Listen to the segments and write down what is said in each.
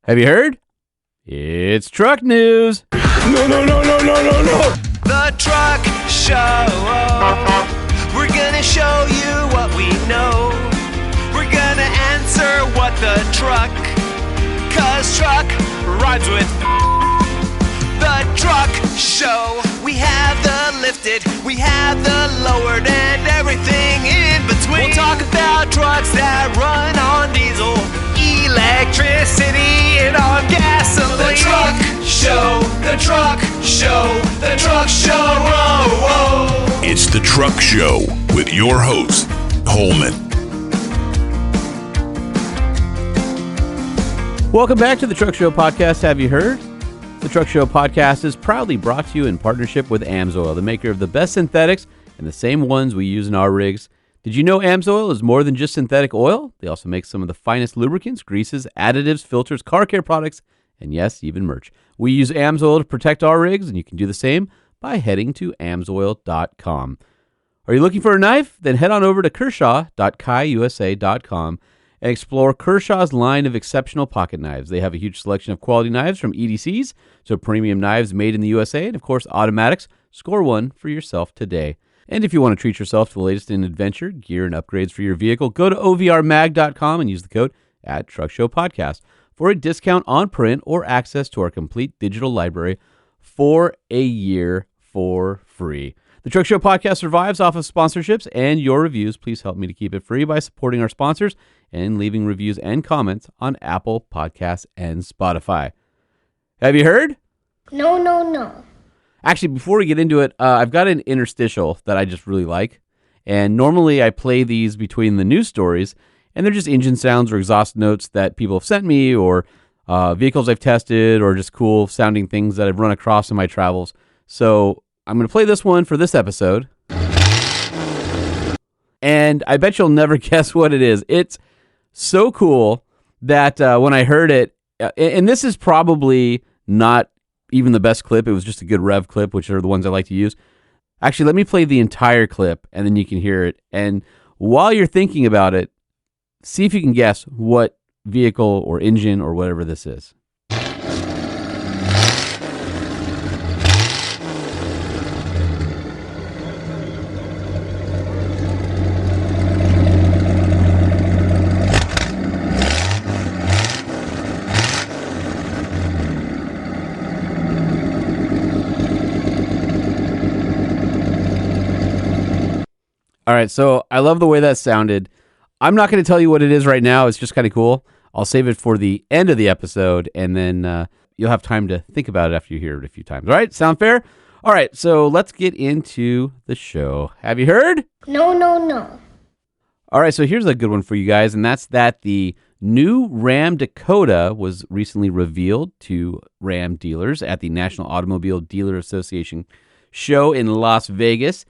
Have you heard? It's truck news. No. The Truck Show. We're gonna show you what we know. We're gonna answer what the truck. 'Cause truck rhymes with the Truck Show. We have the lifted, we have the lowered, and everything in between. We'll talk about trucks that run on diesel, electricity, and on gasoline. The Truck Show, the Truck Show, the Truck Show. Whoa. It's the Truck Show with your host, Holman. Welcome back to the Truck Show podcast. Have you heard? The Truck Show podcast is proudly brought to you in partnership with AMSOIL, the maker of the best synthetics and the same ones we use in our rigs. Did you know AMSOIL is more than just synthetic oil? They also make some of the finest lubricants, greases, additives, filters, car care products, and yes, even merch. We use AMSOIL to protect our rigs, and you can do the same by heading to amsoil.com. Are you looking for a knife? Then head on over to kershaw.kaiusa.com and explore Kershaw's line of exceptional pocket knives. They have a huge selection of quality knives from EDCs, so premium knives made in the USA, and of course automatics. Score one for yourself today. And if you want to treat yourself to the latest in adventure, gear, and upgrades for your vehicle, go to ovrmag.com and use the code @TruckShowPodcast for a discount on print or access to our complete digital library for a year for free. The Truck Show podcast survives off of sponsorships and your reviews. Please help me to keep it free by supporting our sponsors and leaving reviews and comments on Apple Podcasts and Spotify. Have you heard? No. Actually, before we get into it, I've got an interstitial that I just really like. And normally I play these between the news stories, and they're just engine sounds or exhaust notes that people have sent me, or vehicles I've tested, or just cool sounding things that I've run across in my travels. So I'm going to play this one for this episode. And I bet you'll never guess what it is. It's so cool that when I heard it, and this is probably not even the best clip. It was just a good rev clip, which are the ones I like to use. Actually, let me play the entire clip, and then you can hear it. And while you're thinking about it, see if you can guess what vehicle or engine or whatever this is. All right, so I love the way that sounded. I'm not going to tell you what it is right now. It's just kind of cool. I'll save it for the end of the episode, and then you'll have time to think about it after you hear it a few times. All right, sound fair? All right, so let's get into the show. Have you heard? No. All right, so here's a good one for you guys, and that's that the new Ram Dakota was recently revealed to Ram dealers at the National Automobile Dealer Association show in Las Vegas.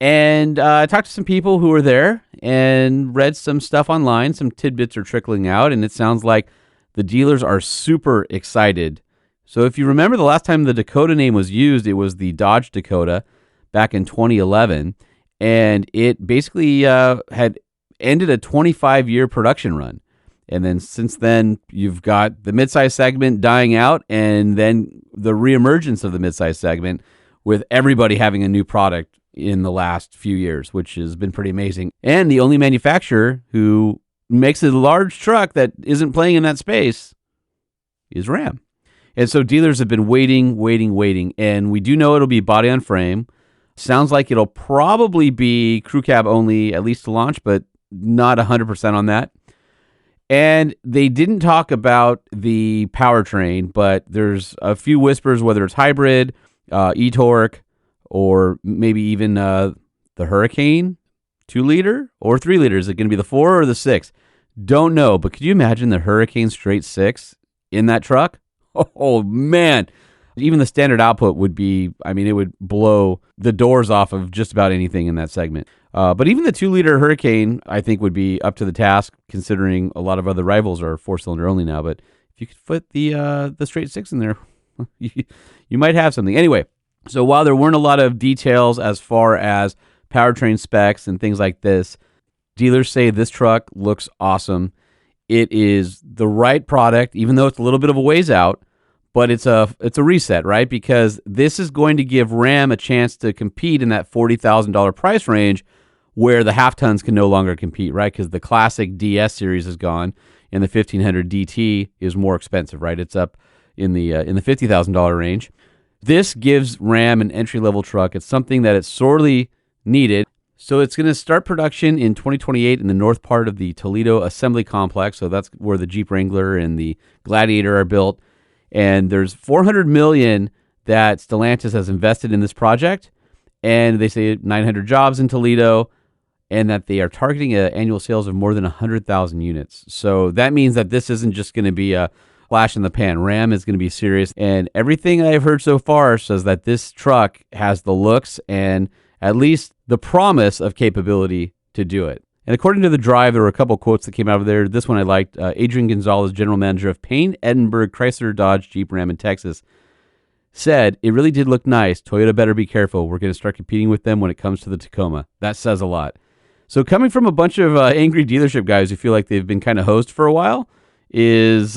And I talked to some people who were there and read some stuff online. Some tidbits are trickling out, and it sounds like the dealers are super excited. So if you remember the last time the Dakota name was used, it was the Dodge Dakota back in 2011. And it basically had ended a 25-year production run. And then since then, you've got the midsize segment dying out, and then the reemergence of the midsize segment with everybody having a new product in the last few years, which has been pretty amazing. And the only manufacturer who makes a large truck that isn't playing in that space is Ram. And so dealers have been waiting. And we do know it'll be body on frame. Sounds like it'll probably be crew cab only, at least to launch, but not 100% on that. And they didn't talk about the powertrain, but there's a few whispers, whether it's hybrid, e-torque, or maybe even the Hurricane 2-liter or 3-liter. Is it going to be the 4 or the 6? Don't know, but could you imagine the Hurricane straight 6 in that truck? Oh, man. Even the standard output would be, it would blow the doors off of just about anything in that segment. But even the 2-liter Hurricane, I think, would be up to the task, considering a lot of other rivals are 4-cylinder only now. But if you could fit the straight 6 in there, you might have something. Anyway, so while there weren't a lot of details as far as powertrain specs and things like this, dealers say this truck looks awesome. it is the right product, even though it's a little bit of a ways out, but it's a reset, right? Because this is going to give Ram a chance to compete in that $40,000 price range where the half tons can no longer compete, right? Because the classic DS series is gone and the 1500 DT is more expensive, right? It's up in the $50,000 range. This gives Ram an entry-level truck. It's something that it's sorely needed. So it's going to start production in 2028 in the north part of the Toledo Assembly Complex. So that's where the Jeep Wrangler and the Gladiator are built. And there's $400 million that Stellantis has invested in this project. And they say 900 jobs in Toledo, and that they are targeting annual sales of more than 100,000 units. So that means that this isn't just going to be a flash in the pan. Ram is going to be serious. And everything I've heard so far says that this truck has the looks and at least the promise of capability to do it. And according to The Drive, there were a couple quotes that came out of there. This one I liked. Adrian Gonzalez, general manager of Payne, Edinburgh, Chrysler, Dodge, Jeep, Ram in Texas, said, "It really did look nice. Toyota better be careful. We're going to start competing with them when it comes to the Tacoma." That says a lot. So coming from a bunch of angry dealership guys who feel like they've been kind of hosed for a while is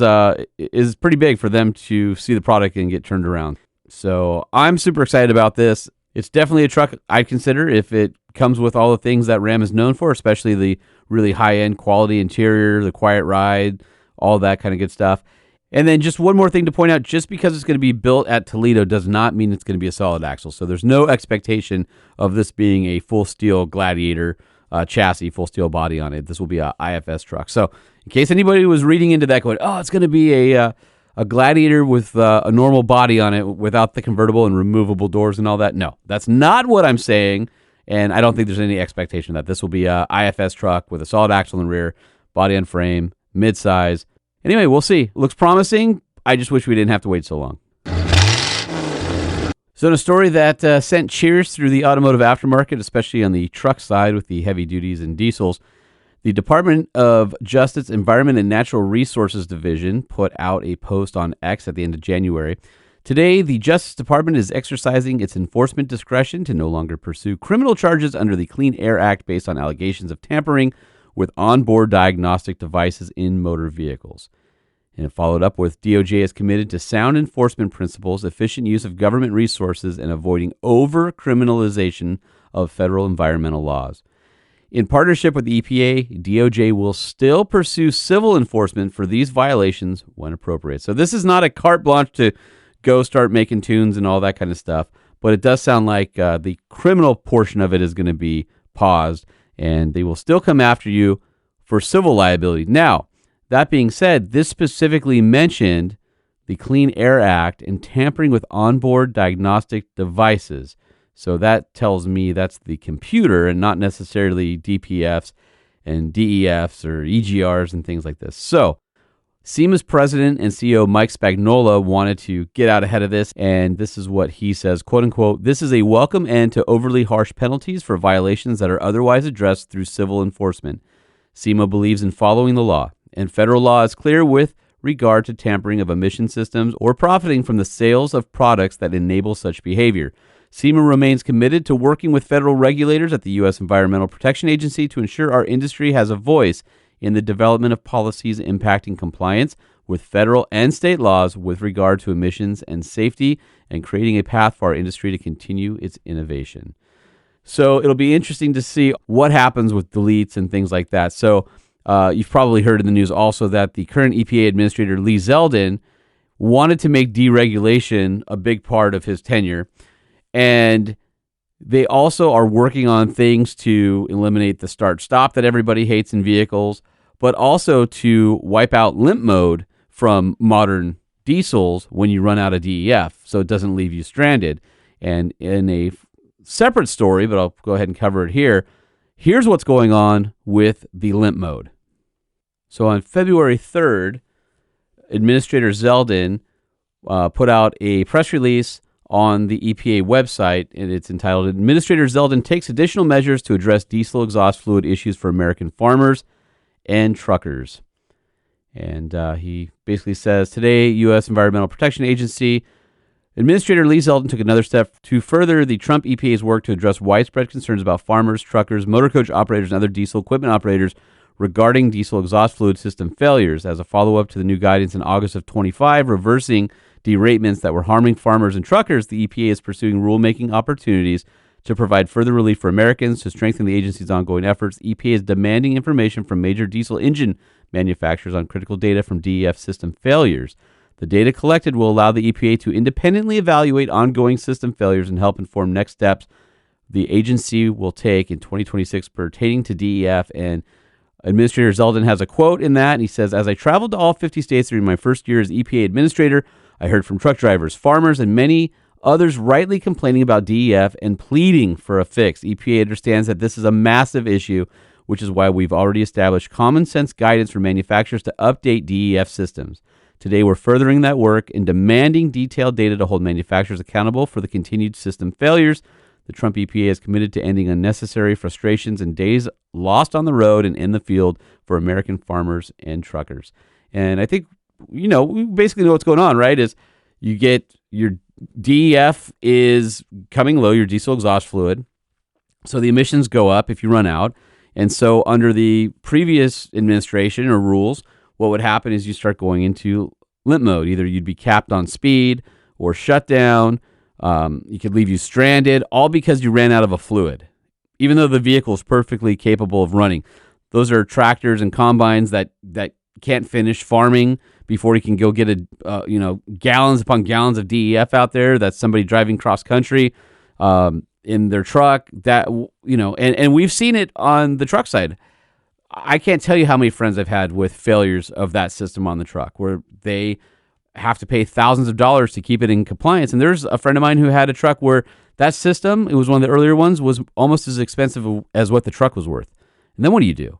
pretty big for them to see the product and get turned around. So I'm super excited about this. It's definitely a truck I'd consider if it comes with all the things that Ram is known for, especially the really high-end quality interior, the quiet ride, all that kind of good stuff. And then just one more thing to point out, just because it's going to be built at Toledo does not mean it's going to be a solid axle. So there's no expectation of this being a full steel Gladiator chassis, full steel body on it. This will be a IFS truck. So in case anybody was reading into that going, oh, it's going to be a Gladiator with a normal body on it without the convertible and removable doors and all that. No, that's not what I'm saying, and I don't think there's any expectation that this will be a IFS truck with a solid axle and rear, body on frame, mid-size. Anyway, we'll see. Looks promising. I just wish we didn't have to wait so long. So in a story that sent cheers through the automotive aftermarket, especially on the truck side with the heavy duties and diesels, the Department of Justice Environment and Natural Resources Division put out a post on X at the end of January. Today, the Justice Department is exercising its enforcement discretion to no longer pursue criminal charges under the Clean Air Act based on allegations of tampering with onboard diagnostic devices in motor vehicles. And it followed up with DOJ is committed to sound enforcement principles, efficient use of government resources, and avoiding over-criminalization of federal environmental laws. In partnership with the EPA, DOJ will still pursue civil enforcement for these violations when appropriate. So this is not a carte blanche to go start making tunes and all that kind of stuff, but it does sound like the criminal portion of it is going to be paused, and they will still come after you for civil liability. Now, that being said, this specifically mentioned the Clean Air Act and tampering with onboard diagnostic devices. So that tells me that's the computer and not necessarily DPFs and DEFs or EGRs and things like this. So SEMA's president and CEO Mike Spagnola wanted to get out ahead of this, and this is what he says, quote unquote, "This is a welcome end to overly harsh penalties for violations that are otherwise addressed through civil enforcement. SEMA believes in following the law, and federal law is clear with regard to tampering of emission systems or profiting from the sales of products that enable such behavior. SEMA remains committed to working with federal regulators at the U.S. Environmental Protection Agency to ensure our industry has a voice in the development of policies impacting compliance with federal and state laws with regard to emissions and safety, and creating a path for our industry to continue its innovation." So it'll be interesting to see what happens with deletes and things like that. So you've probably heard in the news also that the current EPA administrator, Lee Zeldin, wanted to make deregulation a big part of his tenure. And they also are working on things to eliminate the start-stop that everybody hates in vehicles, but also to wipe out limp mode from modern diesels when you run out of DEF, so it doesn't leave you stranded. And in a separate story, but I'll go ahead and cover it here, here's what's going on with the limp mode. So on February 3rd, Administrator Zeldin put out a press release on the EPA website, and it's entitled, "Administrator Zeldin takes additional measures to address diesel exhaust fluid issues for American farmers and truckers." And he basically says, today, U.S. Environmental Protection Agency Administrator Lee Zeldin took another step to further the Trump EPA's work to address widespread concerns about farmers, truckers, motor coach operators, and other diesel equipment operators regarding diesel exhaust fluid system failures as a follow-up to the new guidance in August of 25, reversing deratements that were harming farmers and truckers. The EPA is pursuing rulemaking opportunities to provide further relief for Americans to strengthen the agency's ongoing efforts. EPA is demanding information from major diesel engine manufacturers on critical data from DEF system failures. The data collected will allow the EPA to independently evaluate ongoing system failures and help inform next steps the agency will take in 2026 pertaining to DEF. And Administrator Zeldin has a quote in that, and he says, "As I traveled to all 50 states during my first year as EPA administrator, I heard from truck drivers, farmers, and many others rightly complaining about DEF and pleading for a fix. EPA understands that this is a massive issue, which is why we've already established common sense guidance for manufacturers to update DEF systems. Today, we're furthering that work and demanding detailed data to hold manufacturers accountable for the continued system failures. The Trump EPA is committed to ending unnecessary frustrations and days lost on the road and in the field for American farmers and truckers." And I think, we basically know what's going on, right? Is you get your DEF is coming low, your diesel exhaust fluid. So the emissions go up if you run out. And so under the previous administration or rules, what would happen is you start going into limp mode. Either you'd be capped on speed or shut down. You could leave you stranded, all because you ran out of a fluid, even though the vehicle is perfectly capable of running. Those are tractors and combines that can't finish farming before you can go get gallons upon gallons of DEF out there. That's somebody driving cross country in their truck. And we've seen it on the truck side. I can't tell you how many friends I've had with failures of that system on the truck where they have to pay thousands of dollars to keep it in compliance. And there's a friend of mine who had a truck where that system, it was one of the earlier ones, was almost as expensive as what the truck was worth. And then what do?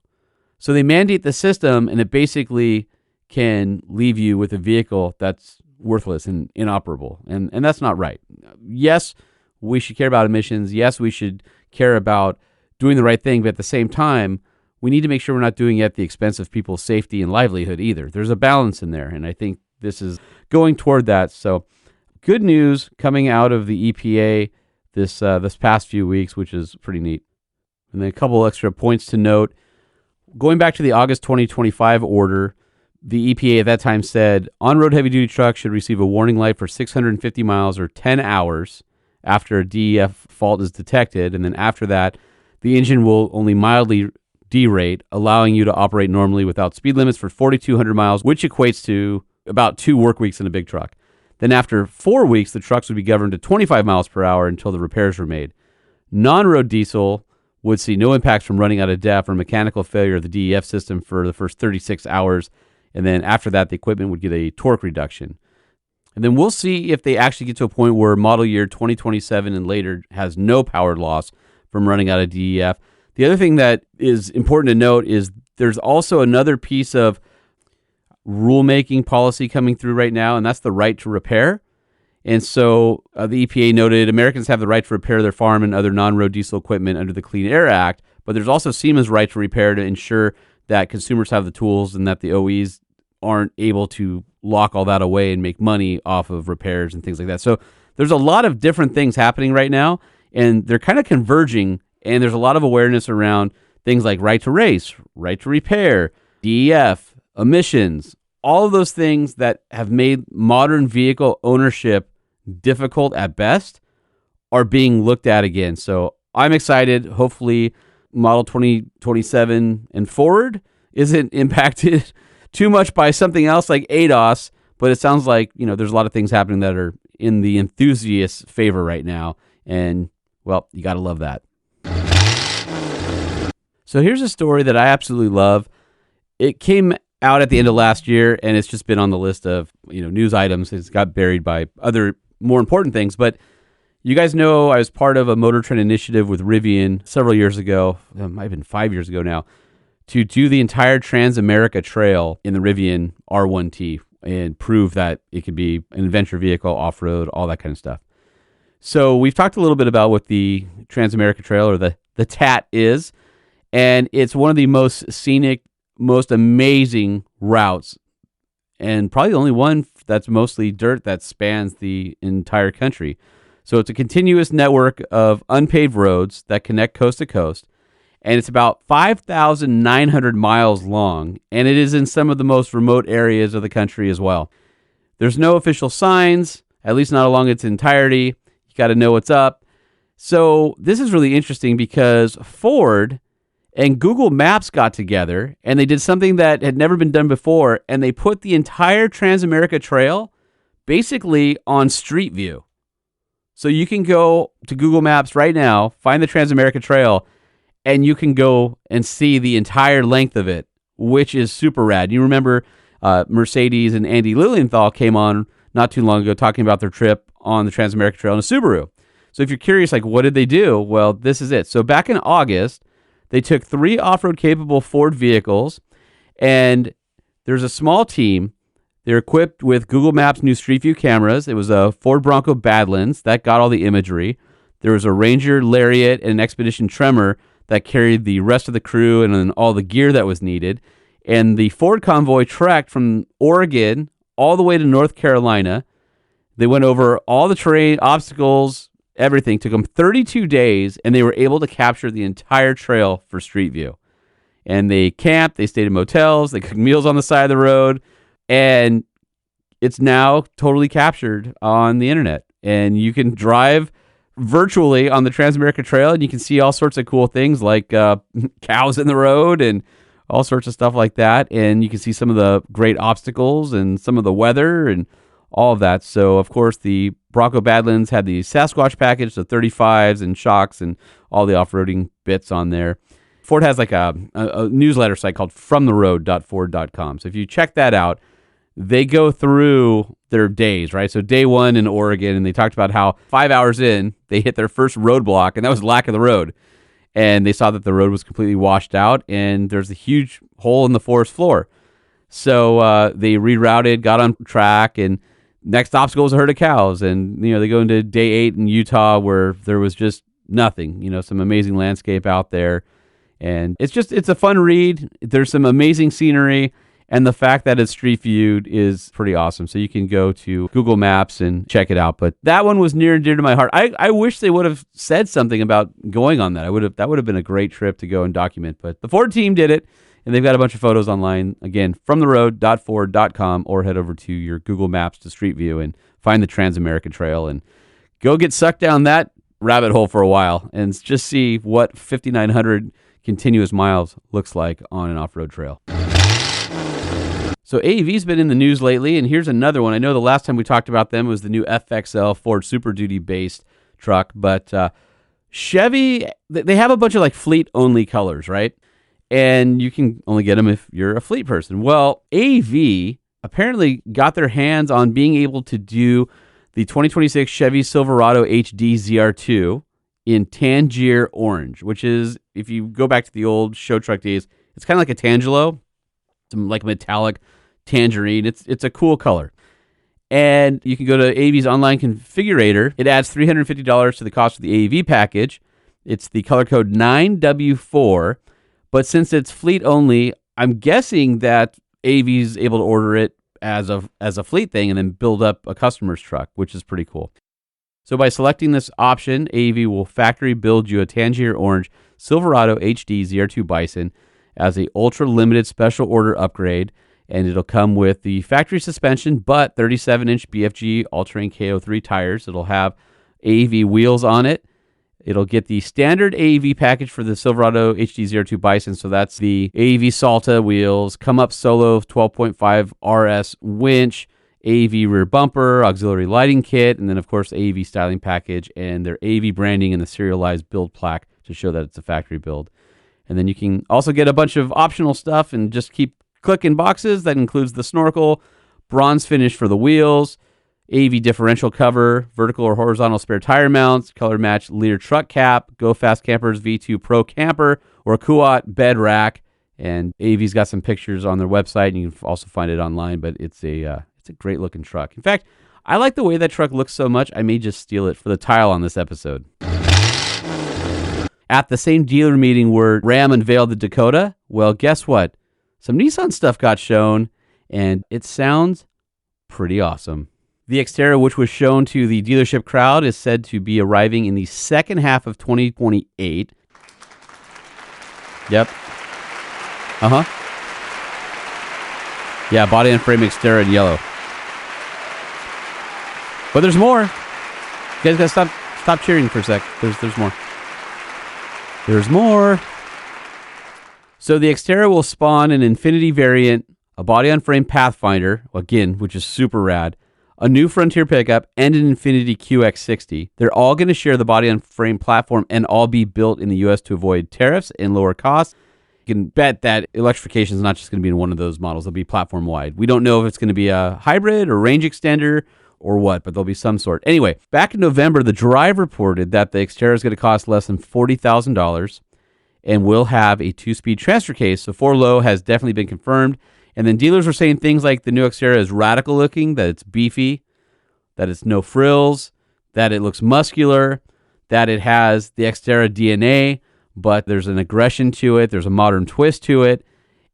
So they mandate the system, and it basically can leave you with a vehicle that's worthless and inoperable. And that's not right. Yes, we should care about emissions. Yes, we should care about doing the right thing. But at the same time, we need to make sure we're not doing it at the expense of people's safety and livelihood either. There's a balance in there. And I think this is going toward that. So good news coming out of the EPA this past few weeks, which is pretty neat. And then a couple extra points to note. Going back to the August 2025 order, the EPA at that time said on-road heavy-duty trucks should receive a warning light for 650 miles or 10 hours after a DEF fault is detected. And then after that, the engine will only mildly derate, allowing you to operate normally without speed limits for 4,200 miles, which equates to about 2 work weeks in a big truck. Then after 4 weeks, the trucks would be governed to 25 miles per hour until the repairs were made. Non-road diesel would see no impacts from running out of DEF or mechanical failure of the DEF system for the first 36 hours. And then after that, the equipment would get a torque reduction. And then we'll see if they actually get to a point where model year 2027 and later has no power loss from running out of DEF. The other thing that is important to note is there's also another piece of rulemaking policy coming through right now, and that's the right to repair. And so the EPA noted Americans have the right to repair their farm and other non-road diesel equipment under the Clean Air Act, but there's also SEMA's right to repair to ensure that consumers have the tools and that the OEs aren't able to lock all that away and make money off of repairs and things like that. So there's a lot of different things happening right now, and they're kind of converging, and there's a lot of awareness around things like right to race, right to repair, DEF, emissions, all of those things that have made modern vehicle ownership difficult at best are being looked at again. So I'm excited. Hopefully model 2027 and forward isn't impacted too much by something else like ADOS, but it sounds like, there's a lot of things happening that are in the enthusiast's favor right now. And well, you got to love that. So here's a story that I absolutely love. It came out at the end of last year, and it's just been on the list of news items. It's got buried by other more important things. But you guys know I was part of a Motor Trend initiative with Rivian several years ago. It might have been 5 years ago now, to do the entire Trans-America Trail in the Rivian R1T and prove that it could be an adventure vehicle, off-road, all that kind of stuff. So we've talked a little bit about what the Trans-America Trail, or the TAT, is, and it's one of the most scenic, most amazing routes, and probably the only one that's mostly dirt that spans the entire country. So it's a continuous network of unpaved roads that connect coast to coast, and it's about 5,900 miles long, and it is in some of the most remote areas of the country as well. There's no official signs, at least not along its entirety. You got to know what's up. So this is really interesting because Ford and Google Maps got together, and they did something that had never been done before, and they put the entire Transamerica Trail basically on Street View. So you can go to Google Maps right now, find the Transamerica Trail, and you can go and see the entire length of it, which is super rad. You remember Mercedes and Andy Lilienthal came on not too long ago talking about their trip on the Transamerica Trail in a Subaru. So if you're curious, like, what did they do? Well, this is it. So back in August, they took 3 off-road capable Ford vehicles, and there's a small team. They're equipped with Google Maps new Street View cameras. It was a Ford Bronco Badlands that got all the imagery. There was a Ranger Lariat and an Expedition Tremor that carried the rest of the crew and then all the gear that was needed. And the Ford convoy trekked from Oregon all the way to North Carolina. They went over all the terrain, obstacles, everything. Took them 32 days, and they were able to capture the entire trail for Street View. And they camped, they stayed in motels, they cooked meals on the side of the road, and it's now totally captured on the internet. And you can drive virtually on the Transamerica Trail, and you can see all sorts of cool things like cows in the road and all sorts of stuff like that. And you can see some of the great obstacles and some of the weather and all of that. So, of course, the Bronco Badlands had the Sasquatch package, the 35s and shocks and all the off-roading bits on there. Ford has like a newsletter site called fromtheroad.ford.com. So if you check that out, they go through their days, right? So day 1 in Oregon, and they talked about how 5 hours in, they hit their first roadblock, and that was lack of the road. And they saw that the road was completely washed out, and there's a huge hole in the forest floor. So they rerouted, got on track, and next obstacle was a herd of cows. And, they go into day 8 in Utah where there was just nothing, some amazing landscape out there. And it's a fun read. There's some amazing scenery. And the fact that it's street viewed is pretty awesome. So you can go to Google Maps and check it out. But that one was near and dear to my heart. I wish they would have said something about going on that. That would have been a great trip to go and document. But the Ford team did it, and they've got a bunch of photos online. Again, fromtheroad.ford.com, or head over to your Google Maps to Street View and find the Transamerica Trail and go get sucked down that rabbit hole for a while and just see what 5,900 continuous miles looks like on an off-road trail. So AEV's been in the news lately, and here's another one. I know the last time we talked about them was the new FXL Ford Super Duty-based truck, but Chevy, they have a bunch of like fleet-only colors, right? And you can only get them if you're a fleet person. Well, AEV apparently got their hands on being able to do the 2026 Chevy Silverado HD ZR2 in Tangier Orange, which is, if you go back to the old show truck days, it's kind of like a Tangelo, some like metallic tangerine. It's a cool color. And you can go to AEV's online configurator. It adds $350 to the cost of the AEV package. It's the color code 9W4. But since it's fleet only, I'm guessing that AEV is able to order it as a fleet thing and then build up a customer's truck, which is pretty cool. So by selecting this option, AEV will factory build you a Tangier Orange Silverado HD ZR2 Bison as a ultra limited special order upgrade, and it'll come with the factory suspension, but 37-inch BFG all-terrain KO3 tires. It'll have AEV wheels on it. It'll get the standard AEV package for the Silverado HD ZR2 Bison, so that's the AEV Salta wheels, come up solo 12.5 RS winch, AEV rear bumper, auxiliary lighting kit, and then of course AEV styling package and their AEV branding and the serialized build plaque to show that it's a factory build. And then you can also get a bunch of optional stuff and just keep clicking boxes. That includes the snorkel, bronze finish for the wheels, AEV differential cover, vertical or horizontal spare tire mounts, color match Lear truck cap, Go Fast Campers V2 Pro camper, or Kuat bed rack. And AEV's got some pictures on their website, and you can also find it online. But it's a great looking truck. In fact, I like the way that truck looks so much, I may just steal it for the tile on this episode. At the same dealer meeting where Ram unveiled the Dakota, well, guess what? Some Nissan stuff got shown, and it sounds pretty awesome. The Xterra, which was shown to the dealership crowd, is said to be arriving in the second half of 2028. Yep. Uh-huh. Yeah, body and frame Xterra in yellow. But there's more. You guys gotta stop cheering for a sec. There's more. There's more. So the Xterra will spawn an Infinity variant, a body-on-frame Pathfinder, again, which is super rad, a new Frontier pickup, and an Infinity QX60. They're all going to share the body-on-frame platform and all be built in the U.S. to avoid tariffs and lower costs. You can bet that electrification is not just going to be in one of those models. They'll be platform-wide. We don't know if it's going to be a hybrid or range extender or what, but there'll be some sort. Anyway, back in November, the Drive reported that the Xterra is going to cost less than $40,000 and will have a 2-speed transfer case. So 4-low has definitely been confirmed. And then dealers were saying things like the new Xterra is radical looking, that it's beefy, that it's no frills, that it looks muscular, that it has the Xterra DNA, but there's an aggression to it, there's a modern twist to it,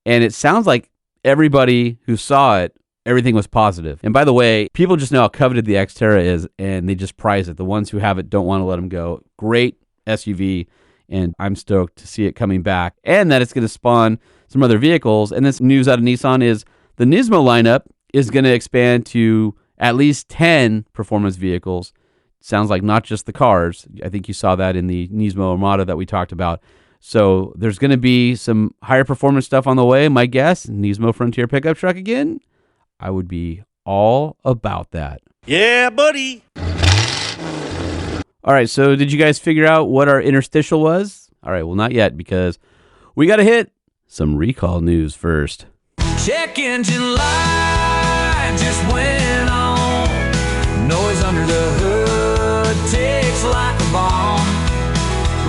and it sounds like everybody who saw it, everything was positive. And by the way, people just know how coveted the Xterra is, and they just prize it. The ones who have it don't want to let them go. Great SUV, and I'm stoked to see it coming back, and that it's going to spawn some other vehicles. And this news out of Nissan is the Nismo lineup is going to expand to at least 10 performance vehicles. Sounds like not just the cars. I think you saw that in the Nismo Armada that we talked about. So there's going to be some higher performance stuff on the way. My guess, Nismo Frontier pickup truck again. I would be all about that. Yeah, buddy. All right, so did you guys figure out what our interstitial was? All right, well, not yet, because we got to hit some recall news first. Check engine light just went on. Noise under the hood takes like a bomb.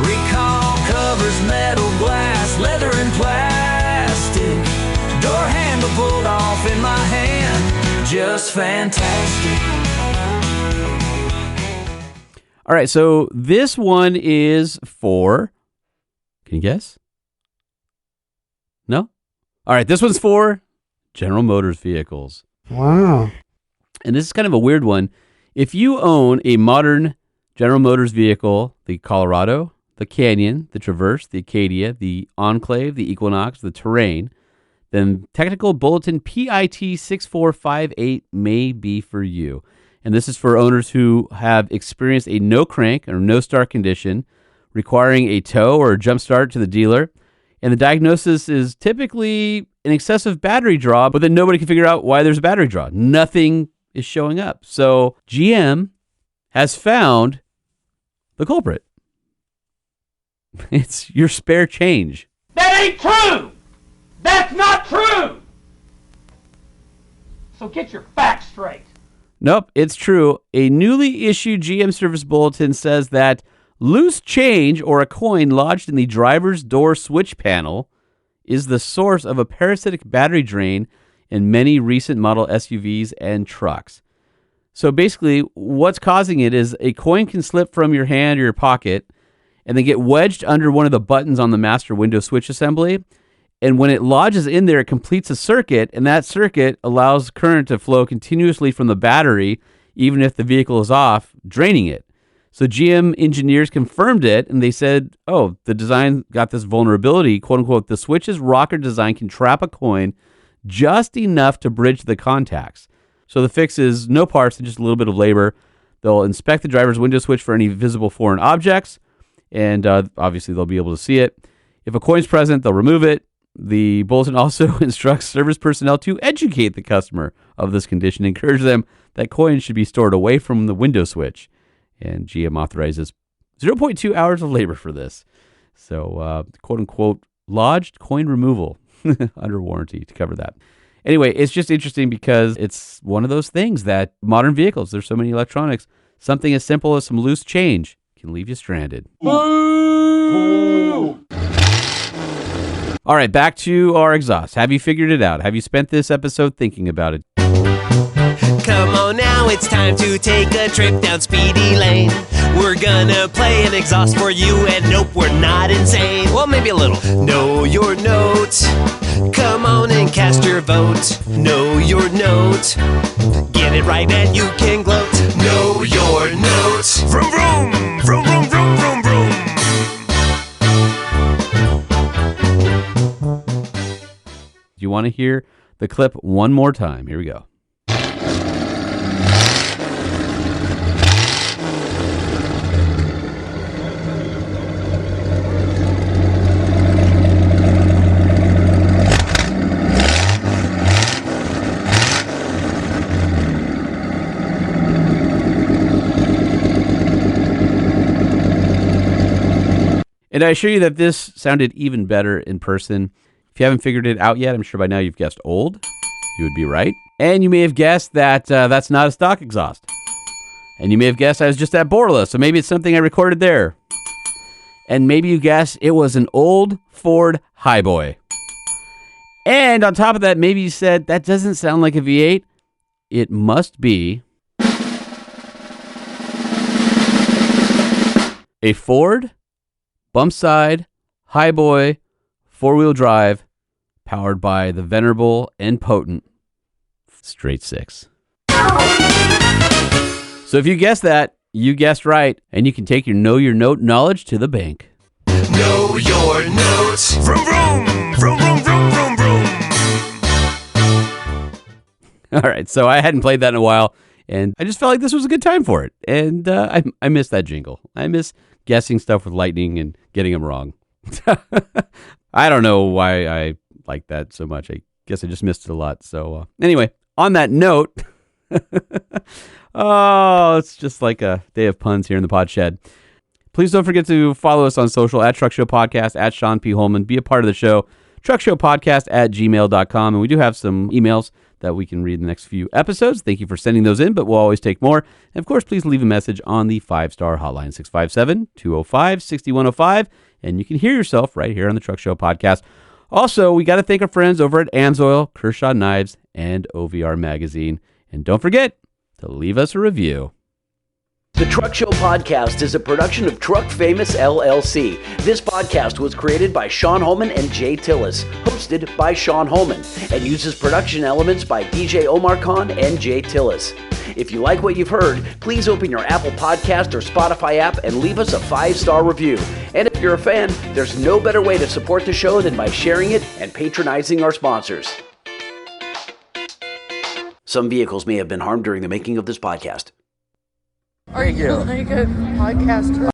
Recall covers metal, glass, leather, and plastic. Door handle pulled off in my hand. Just fantastic. All right, so this one is for, can you guess? No? All right, this one's for General Motors vehicles. Wow. And this is kind of a weird one. If you own a modern General Motors vehicle, the Colorado, the Canyon, the Traverse, the Acadia, the Enclave, the Equinox, the Terrain, then Technical Bulletin PIT 6458 may be for you. And this is for owners who have experienced a no crank or no start condition, requiring a tow or a jump start to the dealer. And the diagnosis is typically an excessive battery draw, but then nobody can figure out why there's a battery draw. Nothing is showing up. So GM has found the culprit. It's your spare change. That ain't true! That's not true! So get your facts straight. Nope, it's true. A newly issued GM service bulletin says that loose change or a coin lodged in the driver's door switch panel is the source of a parasitic battery drain in many recent model SUVs and trucks. So basically, what's causing it is a coin can slip from your hand or your pocket and then get wedged under one of the buttons on the master window switch assembly. And when it lodges in there, it completes a circuit, and that circuit allows current to flow continuously from the battery, even if the vehicle is off, draining it. So GM engineers confirmed it, and they said, oh, the design got this vulnerability, quote unquote, the switch's rocker design can trap a coin just enough to bridge the contacts. So the fix is no parts and just a little bit of labor. They'll inspect the driver's window switch for any visible foreign objects, and obviously they'll be able to see it. If a coin's present, they'll remove it. The bulletin also instructs service personnel to educate the customer of this condition, encourage them that coins should be stored away from the window switch. And GM authorizes 0.2 hours of labor for this. So, quote unquote, lodged coin removal under warranty to cover that. Anyway, it's just interesting because it's one of those things that modern vehicles, there's so many electronics, something as simple as some loose change can leave you stranded. Boo! All right, back to our exhaust. Have you figured it out? Have you spent this episode thinking about it? Come on now, it's time to take a trip down Speedy Lane. We're gonna play an exhaust for you, and nope, we're not insane. Well, maybe a little. Know your note. Come on and cast your vote. Know your note. Get it right and you can gloat. Know your note. Vroom, vroom, vroom, vroom, vroom, vroom, vroom. you want to hear the clip one more time, here we go. And I assure you that this sounded even better in person. If you haven't figured it out yet, I'm sure by now you've guessed old. You would be right. And you may have guessed that that's not a stock exhaust. And you may have guessed I was just at Borla, so maybe it's something I recorded there. And maybe you guessed it was an old Ford Highboy. And on top of that, maybe you said, that doesn't sound like a V8. It must be a Ford bump side Highboy 4-wheel drive powered by the venerable and potent straight six. So if you guessed that, you guessed right, and you can take your Know Your Note knowledge to the bank. Know your notes. Vroom, vroom, vroom, vroom, vroom, vroom, vroom. All right, so I hadn't played that in a while, and I just felt like this was a good time for it. And I miss that jingle. I miss guessing stuff with lightning and getting them wrong. I don't know why I like that so much. I guess I just missed it a lot. So anyway, on that note, oh, it's just like a day of puns here in the pod shed. Please don't forget to follow us on social at Truck Show Podcast, at Sean P. Holman. Be a part of the show, truckshowpodcast@gmail.com. And we do have some emails that we can read in the next few episodes. Thank you for sending those in, but we'll always take more. And of course, please leave a message on the 5-star hotline, 657-205-6105. And you can hear yourself right here on the Truck Show Podcast. Also, we got to thank our friends over at Amsoil, Kershaw Knives, and OVR Magazine. And don't forget to leave us a review. The Truck Show Podcast is a production of Truck Famous LLC. This podcast was created by Sean Holman and Jay Tillis, hosted by Sean Holman, and uses production elements by DJ Omar Khan and Jay Tillis. If you like what you've heard, please open your Apple Podcast or Spotify app and leave us a 5-star review. And if you're a fan, there's no better way to support the show than by sharing it and patronizing our sponsors. Some vehicles may have been harmed during the making of this podcast. Are you like a podcaster?